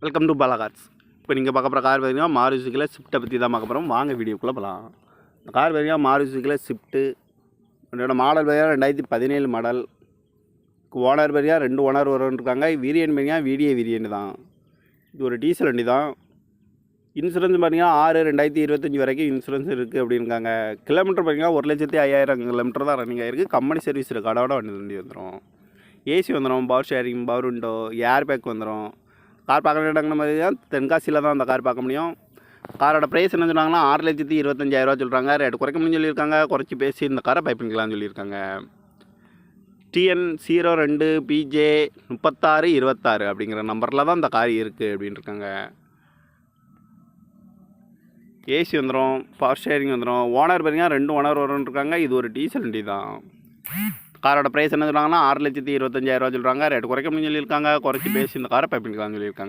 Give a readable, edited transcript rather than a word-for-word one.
Welcome to Bala cars. இப்போ நீங்கள் பார்க்க போகிற கார் பார்த்தீங்கன்னா மாருதி சுசுக்கியில் ஸ்விஃப்ட்டை பற்றி தான் பார்க்க போகிறோம். வாங்க வீடியோக்குள்ளே போகலாம். இந்த கார் பார்த்தீங்கன்னா மாருதி சுசுக்கியில் ஸ்விஃப்ட்டு. என்னோட மாடல் பார்த்தீங்கன்னா 2017 மாடல். ஓனர் பார்த்தீங்கன்னா 2 ஓனர் இருக்காங்க. வேரியன்ட் பார்த்தீங்கன்னா வேரியன்ட் தான். இது ஒரு டீசல் வண்டி தான். இன்சூரன்ஸ் பார்த்தீங்கன்னா 6/2025 வரைக்கும் இன்சூரன்ஸ் இருக்குது அப்படின்னுக்காங்க. கிலோமீட்டர் பார்த்தீங்கன்னா 1,05,000 கிலோமீட்டர் தான் ரன்னிங் ஆகிருக்கு. கம்பெனி சர்வீஸ் ரெக்கார்டோட வண்டி வந்துடும். ஏசி வந்துடும், power sharing, power window, air bag வந்துடும். கார் பார்க்குற இடங்கிற மாதிரி தான் தென்காசியில் தான் அந்த கார் பார்க்க முடியும். காரோட ப்ரைஸ் என்ன சொன்னாங்கன்னா 6,25,000 சொல்கிறாங்க. ரேட் குறைக்க முடியும்னு சொல்லியிருக்காங்க. குறைச்சி பேசி இந்த காரை பை பண்ணிக்கலாம்னு சொல்லியிருக்காங்க. TN02 PJ 3626 அப்படிங்கிற நம்பரில் தான் இந்த கார் இருக்குது அப்படின்னு இருக்காங்க. ஏசி வந்துடும், பவர் ஷேரிங் வந்துடும். ஓனர் பார்த்தீங்கன்னா 2 ஓனர் இருக்காங்க. இது ஒரு டீசல் வண்டி தான். காரோட ப்ரைஸ் என்ன சொல்கிறாங்கன்னா 6,25,000 சொல்கிறாங்க. ரேட் குறைக்க முடியும்னு சொல்லியிருக்காங்க. குறைச்சி பேசி இந்த காரை பை பண்ணிக்கலாம்னு சொல்லியிருக்காங்க.